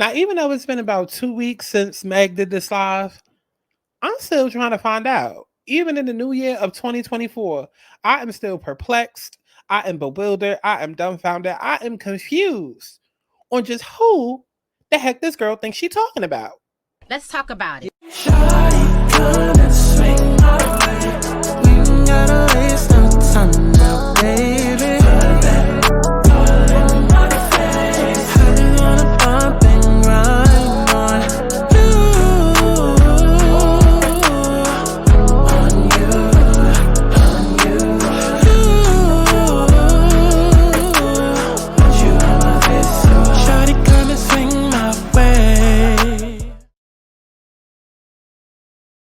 Now, even though it's been about 2 weeks since Meg did this live, I'm still trying to find out. Even in the new year of 2024, I am still perplexed. I am bewildered. I am dumbfounded. I am confused on just who the heck this girl thinks she's talking about. Let's talk about it.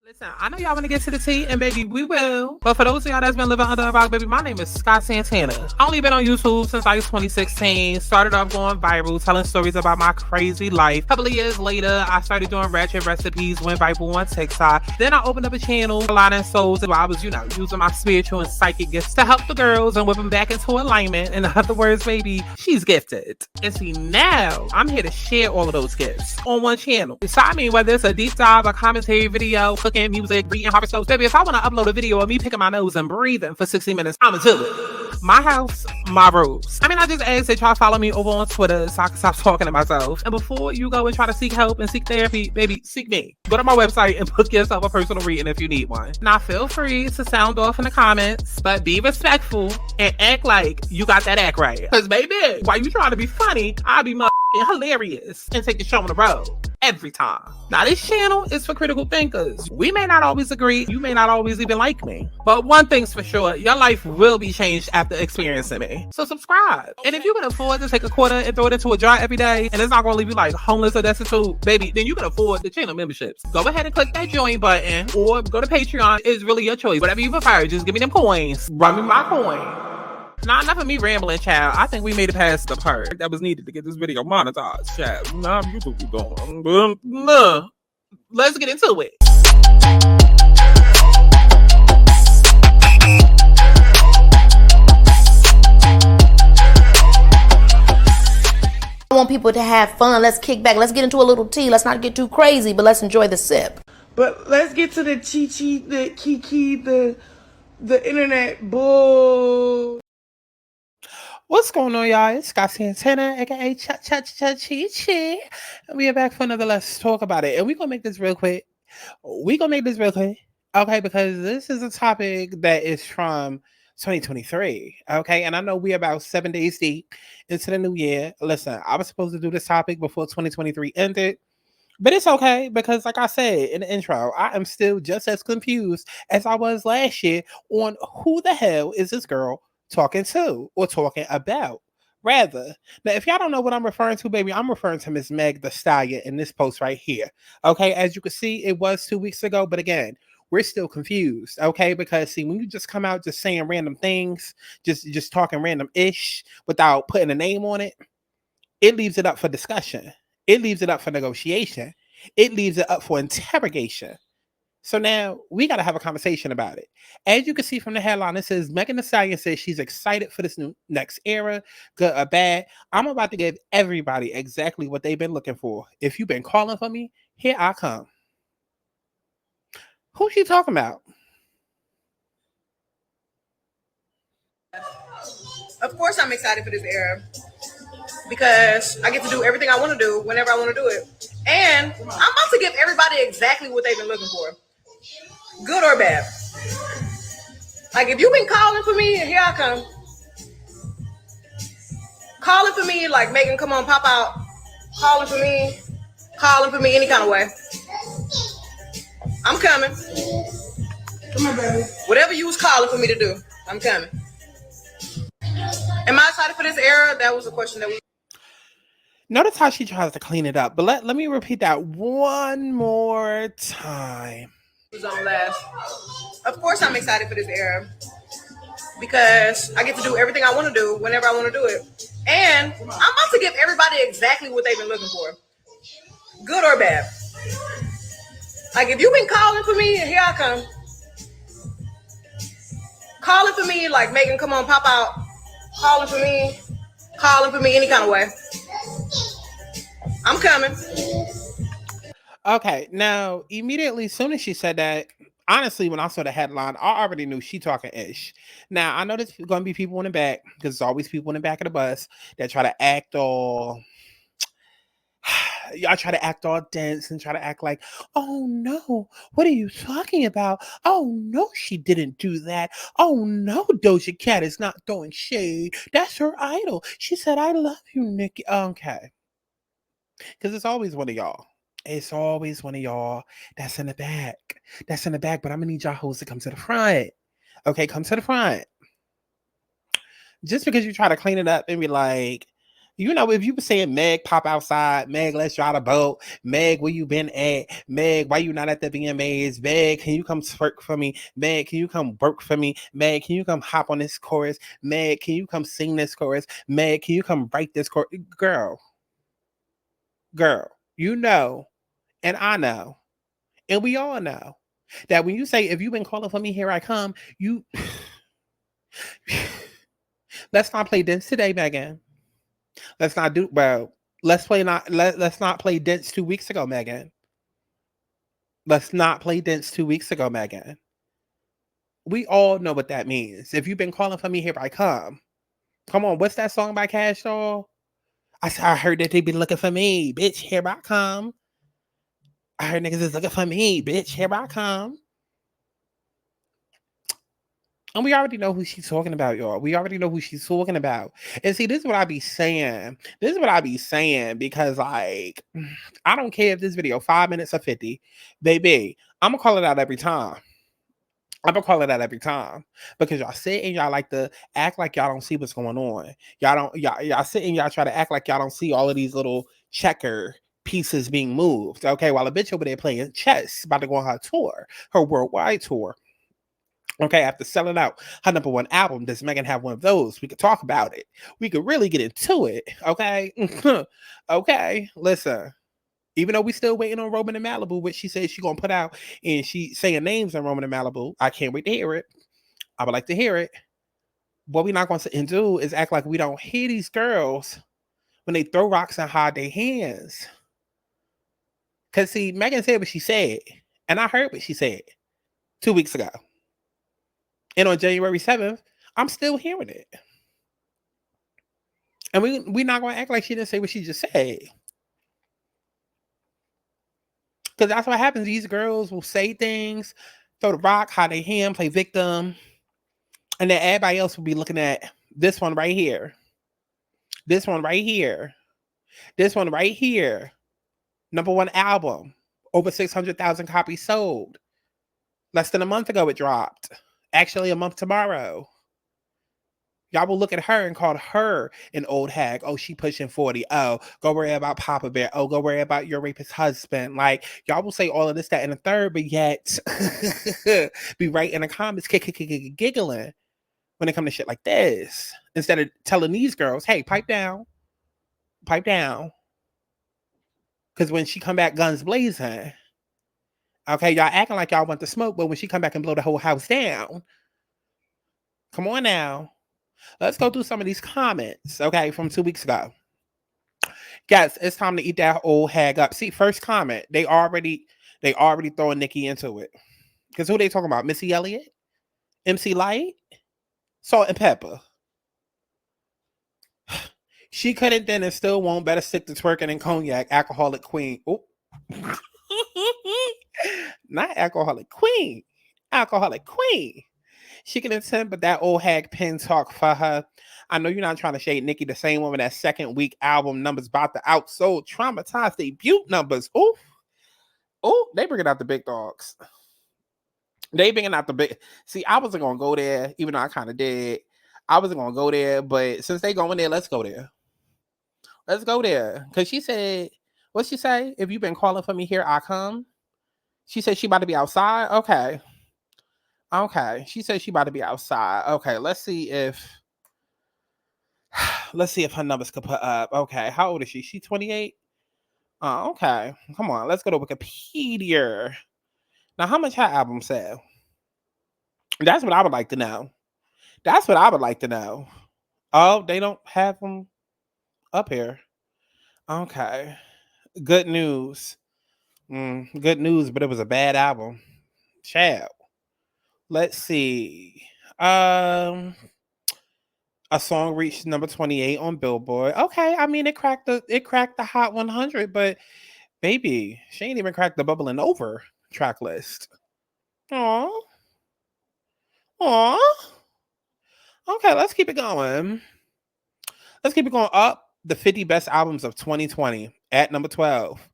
Listen, I know y'all want to get to the tea, and baby, we will. But for those of y'all that's been living under a rock, baby, my name is Santana. I only been on YouTube since like 2016. Started off going viral, telling stories about my crazy life. A couple of years later, I started doing ratchet recipes, went viral on TikTok. Then I opened up a channel, Aligning Souls, where I was, using my spiritual and psychic gifts to help the girls and whip them back into alignment. In other words, baby, she's gifted. And see, now I'm here to share all of those gifts on one channel. So I mean, whether it's a deep dive, a commentary video, cooking, music, reading horoscopes, baby, if I want to upload a video of me picking my nose and breathing for 60 minutes, I'ma do it. My house, my rules. I mean, I just ask that y'all follow me over on Twitter so I can stop talking to myself. And before you go and try to seek help and seek therapy, baby, seek me. Go to my website and book yourself a personal reading if you need one. Now, feel free to sound off in the comments, but be respectful and act like you got that act right. Because, baby, while you trying to be funny, I'll be hilarious and take the show on the road every time. Now, this channel is for critical thinkers. We may not always agree. You may not always even like me. But one thing's for sure, your life will be changed after experiencing me. So subscribe. And if you can afford to take a quarter and throw it into a jar every day, and it's not going to leave you like homeless or destitute, baby, then you can afford the channel memberships. Go ahead and click that join button or go to Patreon. It's really your choice. Whatever you prefer, just give me them coins. Run me my coin. Nah, enough of me rambling, child. I think we made it past the part that was needed to get this video monetized, child. Nah, you what we doing. Let's get into it. I want people to have fun. Let's kick back. Let's get into a little tea. Let's not get too crazy, but let's enjoy the sip. But let's get to the chi-chi, the kiki, the internet bull. What's going on, y'all? It's Santana, aka Chi-Chi. And we are back for another Let's Talk About It. And we're going to make this real quick. Okay, because this is a topic that is from 2023. Okay, and I know we're about 7 days deep into the new year. Listen, I was supposed to do this topic before 2023 ended. But it's okay because, like I said in the intro, I am still just as confused as I was last year on who the hell is this girl talking to or talking about, rather. Now, if y'all don't know what I'm referring to, baby, I'm referring to Miss Meg Thee Stallion in this post right here. Okay, as you can see, it was 2 weeks ago, but again, we're still confused, okay? Because see, when you just come out just saying random things, just talking random-ish without putting a name on it, it leaves it up for discussion. It leaves it up for negotiation. It leaves it up for interrogation. So now we got to have a conversation about it. As you can see from the headline, it says Megan Thee Stallion says she's excited for this new next era, good or bad. I'm about to give everybody exactly what they've been looking for. If you've been calling for me, here I come. Who's she talking about? Of course I'm excited for this era because I get to do everything I want to do whenever I want to do it. And I'm about to give everybody exactly what they've been looking for. Good or bad. Like, if you've been calling for me, here I come. Calling for me, like, Megan, come on, pop out. Calling for me any kind of way. I'm coming. Come on, baby. Whatever you was calling for me to do, I'm coming. Am I excited for this era? That was a question that we... Notice how she tries to clean it up, but let me repeat that one more time. On last. Of course I'm excited for this era because I get to do everything I want to do whenever I want to do it. And I'm about to give everybody exactly what they've been looking for. Good or bad. Like, if you've been calling for me, here I come. Calling for me, like, Megan, come on, pop out. Calling for me any kind of way. I'm coming. Okay, now immediately, as soon as she said that, honestly, when I saw the headline, I already knew she talking ish. Now I know there's going to be people in the back because there's always people in the back of the bus that try to act all. Y'all try to act all dense and try to act like, oh no, what are you talking about? Oh no, she didn't do that. Oh no, Doja Cat is not throwing shade. That's her idol. She said, I love you, Nicki. Okay. Because it's always one of y'all. It's always one of y'all that's in the back. That's in the back, but I'm gonna need y'all hoes to come to the front. Okay, come to the front. Just because you try to clean it up and be like, you know, if you were saying, Meg, pop outside, Meg, let's try the boat, Meg, where you been at? Meg, why you not at the VMAs? Meg, can you come twerk for me? Meg, can you come work for me? Meg, can you come hop on this chorus? Meg, can you come sing this chorus? Meg, can you come write this chorus? Girl, you know, and I know, and we all know that when you say, if you've been calling for me, here I come, you let's not play dance today, Megan. Let's not do let's not play dance 2 weeks ago, Megan. Let's not play dance 2 weeks ago, Megan. We all know what that means. If you've been calling for me, here I come. Come on, what's that song by Cash Doll? I heard that they be looking for me, bitch. Here I come. I heard niggas is looking for me, bitch. Here I come. And we already know who she's talking about, y'all. We already know who she's talking about. And see, this is what I be saying. This is what I be saying because, like, I don't care if this video 5 minutes or 50, baby. I'm gonna call it out every time. I'm gonna call it out every time because y'all sit and y'all like to act like y'all don't see what's going on. Y'all sit and y'all try to act like y'all don't see all of these little checker pieces being moved. Okay, while a bitch over there playing chess, about to go on her tour, her worldwide tour. Okay, after selling out her #1 album, does Megan have one of those? We could talk about it. We could really get into it. Okay, okay. Listen. Even though we still waiting on Roman and Malibu, which she said she gonna put out, and she saying names on Roman and Malibu. I can't wait to hear it. I would like to hear it. What we not gonna sit and do is act like we don't hear these girls when they throw rocks and hide their hands. Cause see, Megan said what she said, and I heard what she said 2 weeks ago. And on January 7th, I'm still hearing it. And we not gonna act like she didn't say what she just said. Because that's what happens. These girls will say things, throw the rock, hide their hand, play victim. And then everybody else will be looking at this one right here. This one right here. This one right here. #1 album. Over 600,000 copies sold. Less than a month ago it dropped. Actually, a month tomorrow. Y'all will look at her and call her an old hag. Oh, she pushing 40. Oh, go worry about Papa Bear. Oh, go worry about your rapist husband. Like, y'all will say all of this, that, and the third, but yet be right in the comments giggling when it comes to shit like this. Instead of telling these girls, hey, pipe down. Pipe down. Because when she come back guns blazing, okay, y'all acting like y'all want the smoke, but when she come back and blow the whole house down, come on now. Let's go through some of these comments, okay, from 2 weeks ago. Guys, it's time to eat that old hag up. See, first comment, they already throwing Nicki into it. Because who they talking about? Missy Elliott? MC Light? Salt and Pepper. She couldn't then and still won't. Better stick to twerking and cognac. Alcoholic queen. Oh. Not alcoholic queen. Alcoholic queen. She can attend, but that old hag pen talk for her. I know you're not trying to shade Nicki, the same woman that second week album numbers about to outsold traumatized debut numbers. Oh, they bringing out the big dogs. They bringing out the big. See, I wasn't gonna go there, even though I kind of did. I wasn't gonna go there, but since they going there, let's go there. Let's go there. Cause she said, what'd she say? If you've been calling for me, here I come. She said she about to be outside. Okay. Okay, she said she about to be outside. Okay, let's see if her numbers could put up. Okay, how old is she? She 28? Oh, okay. Come on, let's go to Wikipedia. Now, how much her album sell? That's what I would like to know. That's what I would like to know. Oh, they don't have them up here. Okay. Good news. Good news, but it was a bad album. Child. Let's see. Um, a song reached number 28 on Billboard. Okay, I mean it cracked the Hot 100, but baby, she ain't even cracked the Bubbling Over track list. Aw, aw. Okay, let's keep it going. Let's keep it going up. The 50 best albums of 2020 at number 12.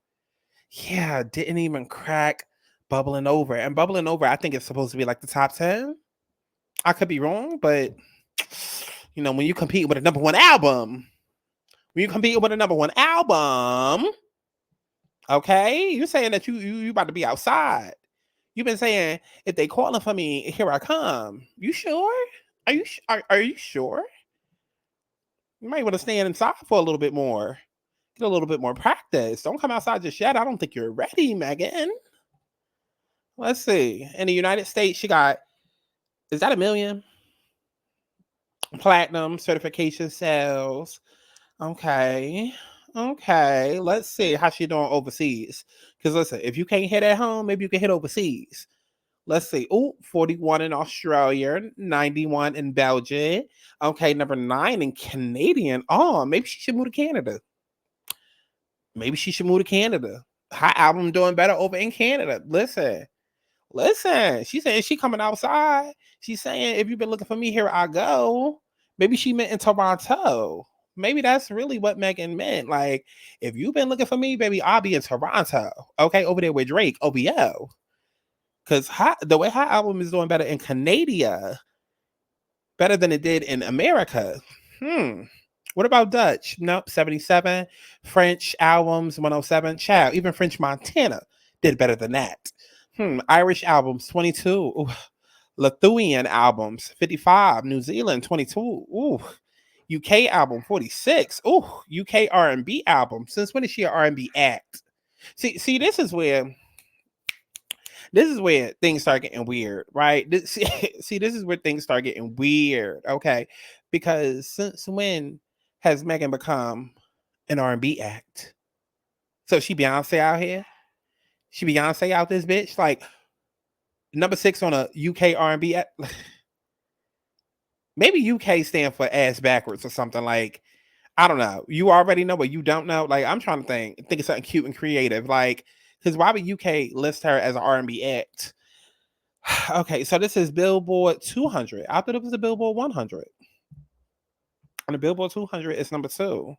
Yeah, didn't even crack Bubbling Over. And Bubbling Over, I think it's supposed to be like the top 10. I could be wrong, but when you compete with a number one album, okay, you're saying that you about to be outside. You've been saying, if they calling for me, here I come. You sure? Are you sure? You might want to stand inside for a little bit more. Get a little bit more practice. Don't come outside just yet. I don't think you're ready, Megan. Let's see. In the United States, she got, is that 1 million? Platinum certification sales. Okay. Let's see how she doing overseas. Because listen, if you can't hit at home, maybe you can hit overseas. Let's see. 41 in Australia, 91 in Belgium. Okay, number 9 in Canadian. Oh, maybe she should move to Canada. Her album doing better over in Canada. Listen. She's saying she coming outside. She's saying, if you've been looking for me, here I go. Maybe she meant in Toronto. Maybe that's really what Megan meant. Like, if you've been looking for me, baby, I'll be in Toronto. Okay, over there with Drake, OBO. Because the way her album is doing better in Canada, better than it did in America. What about Dutch? Nope, 77. French albums, 107. Child, even French Montana did better than that. Irish albums, 22. Ooh. Lithuanian albums, 55. New Zealand, 22. Ooh. UK album, 46. Ooh. UK R&B album. Since when is she an R&B act? See, this is where things start getting weird, right? This is where things start getting weird, okay? Because since when has Megan become an R&B act? So she Beyonce out here? She Beyonce out this bitch? Like, number 6 on a UK R&B act? Maybe UK stand for ass backwards or something. Like, I don't know. You already know, but you don't know. Like, I'm trying to think of something cute and creative. Like, because why would UK list her as an R&B act? Okay, so this is Billboard 200. I thought it was the Billboard 100. On the Billboard 200, it's number 2.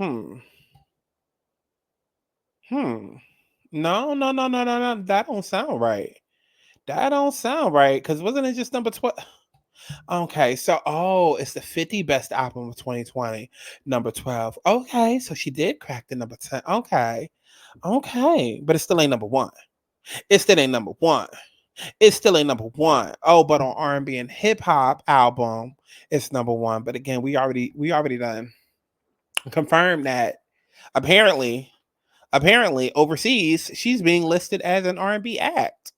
No. That don't sound right. Because wasn't it just number 12? Okay, so it's the 50 best album of 2020, number 12. Okay, so she did crack the number 10. Okay, but it still ain't number 1. Oh, but on R&B and hip hop album, it's number 1. But again, we already done confirmed that apparently overseas she's being listed as an R&B act.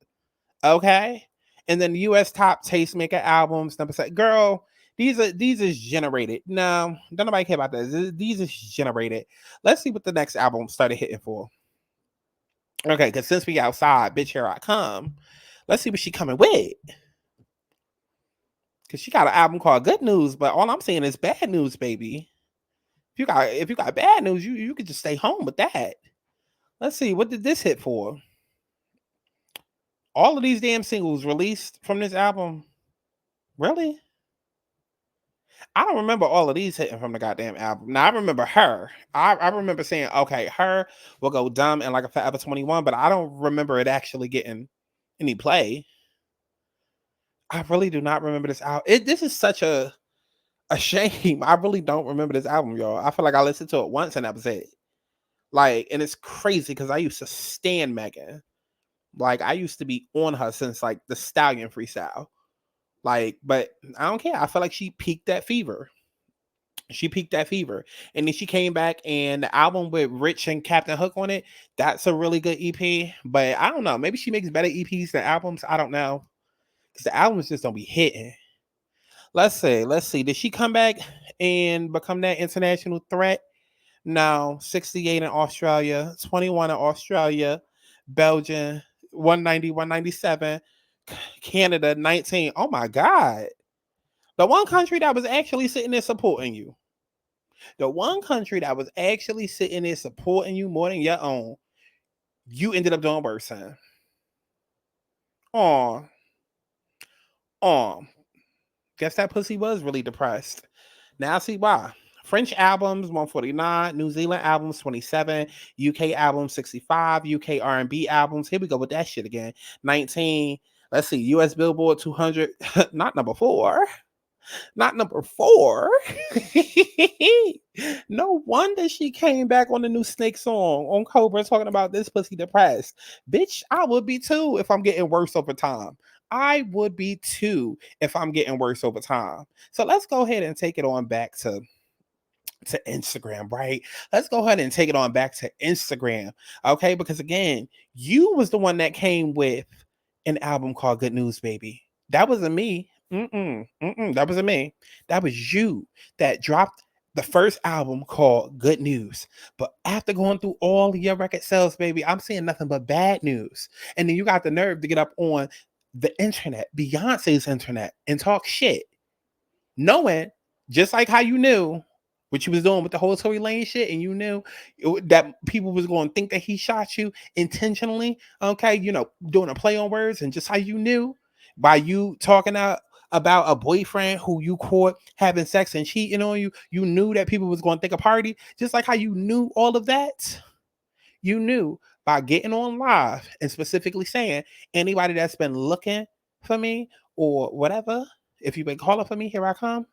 Okay. And then the US top tastemaker albums, number 7. Girl, these is generated. No, don't nobody care about this. These is generated. Let's see what the next album started hitting for. Okay, because since we outside, bitch, here I come. Let's see what she coming with. Because she got an album called Good News, but all I'm saying is bad news, baby. If you got bad news, you could just stay home with that. Let's see, what did this hit for? All of these damn singles released from this album. Really? I don't remember all of these hitting from the goddamn album. Now, I remember Her. I remember saying, okay, Her will go dumb and like a Forever 21, but I don't remember it actually getting any play. I really do not remember this album. This is such a shame. I really don't remember this album, y'all. I feel like I listened to it once and that was it. Like, and it's crazy because I used to stan Megan. Like, I used to be on her since like the Stallion freestyle. Like, but I don't care. I feel like she peaked that fever. And then she came back and the album with Rich and Captain Hook on it, that's a really good EP. But I don't know. Maybe she makes better EPs than albums. I don't know. Because the albums just don't be hitting. Let's see. Did she come back and become that international threat? No, 68 in Australia, 21 in Australia, Belgium, 190, 197, Canada, 19. Oh my God. The one country that was actually sitting there supporting you. The one country that was actually sitting there supporting you more than your own, you ended up doing worse, son. Aw. Aw. Guess that pussy was really depressed. Now I see why. French albums 149, New Zealand albums 27, UK albums 65, UK R&B albums. Here we go with that shit again. 19. Let's see. US Billboard 200. Not number 4. Not number 4. No wonder she came back on the new Snake song on Cobra talking about this pussy depressed. Bitch, I would be too if I'm getting worse over time. I would be too if I'm getting worse over time. So let's go ahead and take it on back to Instagram, right? Let's go ahead and take it on back to Instagram, okay? Because again, you was the one that came with an album called Good News, Baby. That wasn't me. That wasn't me. That was you that dropped the first album called Good News. But after going through all of your record sales, baby, I'm seeing nothing but bad news. And then you got the nerve to get up on the internet, Beyonce's internet, and talk shit, knowing just like how you knew what you was doing with the whole Tory Lane shit, and you knew that people was going to think that he shot you intentionally, okay, you know, doing a play on words, and just how you knew by you talking out about a boyfriend who you caught having sex and cheating on you, you knew that people was going to think a party, just like how you knew all of that. You knew by getting on live and specifically saying, anybody that's been looking for me or whatever, if you've been calling for me, here I come.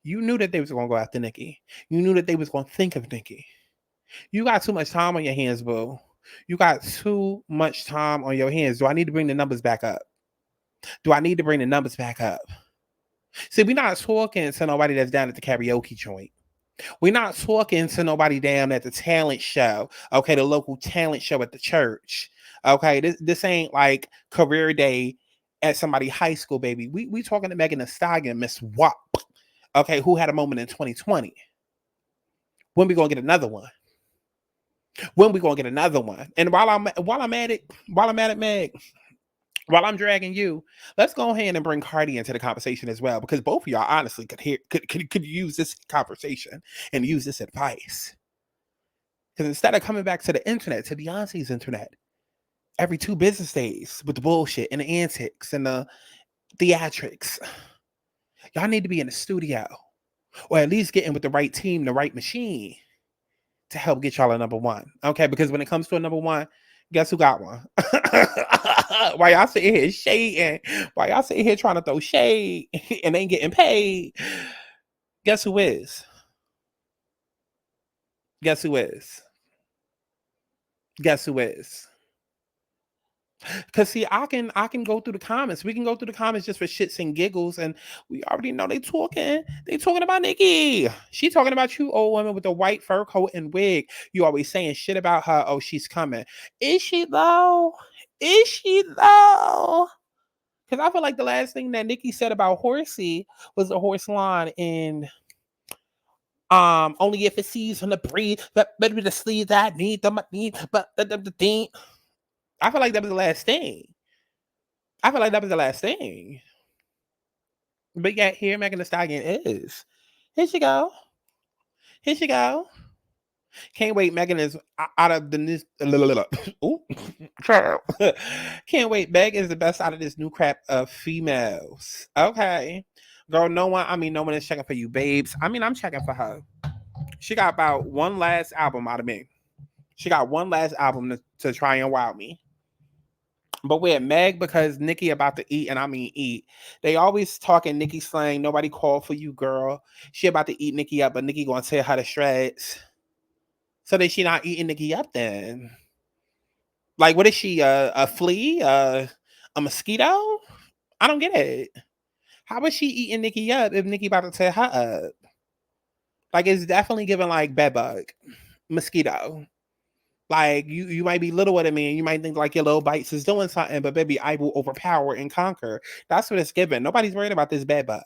You knew that they was going to go after Nicki. You knew that they was going to think of Nicki. You got too much time on your hands, boo. You got too much time on your hands. Do I need to bring the numbers back up? Do I need to bring the numbers back up? See, we're not talking to nobody that's down at the karaoke joint. We're not talking to nobody down at the talent show. Okay, the local talent show at the church. Okay, this ain't like career day at somebody high school, baby. We talking to Megan Thee Stallion, Miss WAP. Okay, who had a moment in 2020? When we gonna get another one? When we gonna get another one? And while I'm at it, Meg, while I'm dragging you, let's go ahead and bring Cardi into the conversation as well, because both of y'all honestly could use this conversation and use this advice. Because instead of coming back to the internet, to Beyonce's internet, every 2 business days with the bullshit and the antics and the theatrics, y'all need to be in the studio, or at least getting with the right team, the right machine to help get y'all a number 1. Okay, because when it comes to a number 1, guess who got one? Why y'all sitting here shading? Why y'all sitting here trying to throw shade and ain't getting paid? Guess who is? Guess who is? Guess who is? Cause see, I can go through the comments. We can go through the comments just for shits and giggles, and we already know they talking about Nicki. She talking about you, old woman with the white fur coat and wig. You always saying shit about her. Oh, she's coming. Is she though? Is she though? Because I feel like the last thing that Nicki said about Horsey was the horse line in only if it sees on the breed, but better the sleeve that need the need, but the thing. I feel like that was the last thing. But yet here Megan Thee Stallion is. Here she go. Can't wait. Megan is out of the news. Ooh, child. Can't wait. Meg is the best out of this new crap of females. Okay. Girl, no one is checking for you, babes. I'm checking for her. She got about one last album out of me. She got one last album to try and wow me. But we're Meg, because Nicki about to eat, and I mean eat. They always talking Nicki slang. Nobody called for you, girl. She about to eat Nicki up, but Nicki gonna tear her to shreds. So that she not eating Nicki up then. Like, what is she? A flea? A mosquito? I don't get it. How is she eating Nicki up if Nicki about to tear her up? Like, it's definitely giving like bedbug, mosquito. Like, you might be little than me, and you might think like your little bites is doing something, but baby, I will overpower and conquer. That's what it's giving. Nobody's worried about this bed bug.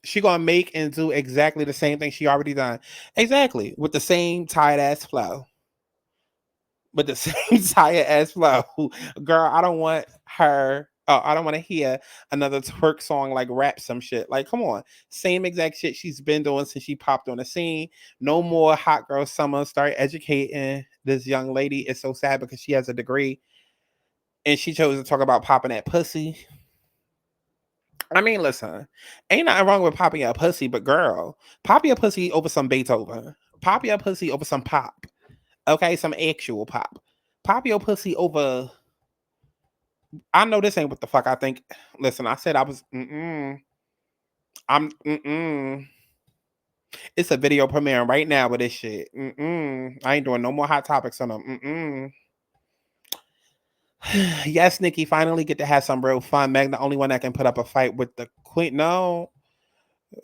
She gonna make and do exactly the same thing she already done. Exactly. With the same tired ass flow. With the same tired ass flow. Girl, I don't want her. Oh, I don't want to hear another twerk song like rap some shit. Like, come on. Same exact shit she's been doing since she popped on the scene. No more hot girl summer. Start educating this young lady. It's so sad because she has a degree and she chose to talk about popping that pussy. I mean, listen, ain't nothing wrong with popping your pussy, but girl, pop your pussy over some Beethoven. Pop your pussy over some pop. Okay, some actual pop. Pop your pussy over. I know this ain't what the fuck I think. Listen, I said I was. I'm. It's a video premiering right now with this shit. I ain't doing no more hot topics on them. Yes, Nicki finally get to have some real fun. Meg, the only one that can put up a fight with the queen. No,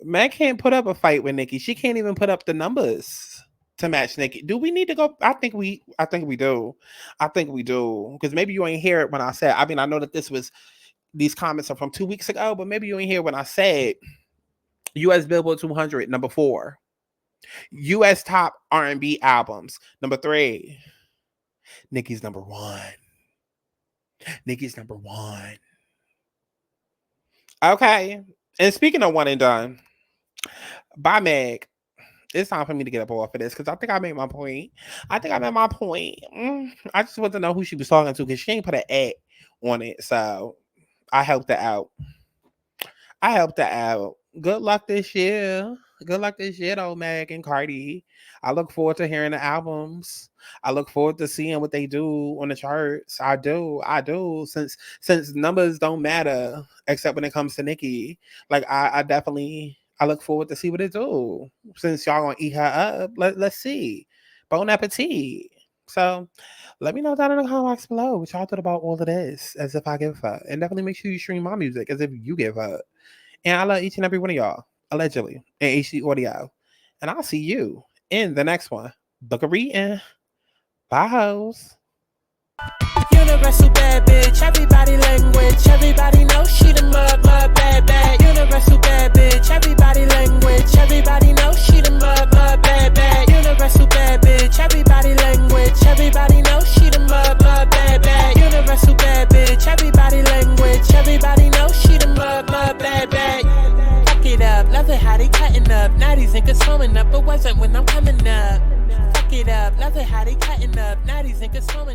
Meg can't put up a fight with Nicki. She can't even put up the numbers to match Nicki. Do we need to go? I think we do. I think we do. Because maybe you ain't hear it when I said. I mean, I know that these comments are from 2 weeks ago, but maybe you ain't hear when I said U.S. Billboard 200 number 4, U.S. top R&B albums number 3, Nicki's number 1. Nicki's number 1. Okay. And speaking of one and done, bye, Meg. It's time for me to get up off of this because I think I made my point. I just want to know who she was talking to because she ain't put an at on it. So I helped her out. Good luck this year. Though, Meg and Cardi. I look forward to hearing the albums. I look forward to seeing what they do on the charts. I do. Since numbers don't matter except when it comes to Nicki. Like I look forward to see what they do. Since y'all gonna eat her up, let's see. Bon appetit. So let me know down in the comments below what y'all thought about all of this, as if I give a fuck. And definitely make sure you stream my music as if you give a fuck. And I love each and every one of y'all, allegedly, in HD audio. And I'll see you in the next one. Book a reading. Bye, hoes. Universal bad bitch, everybody language, everybody knows she the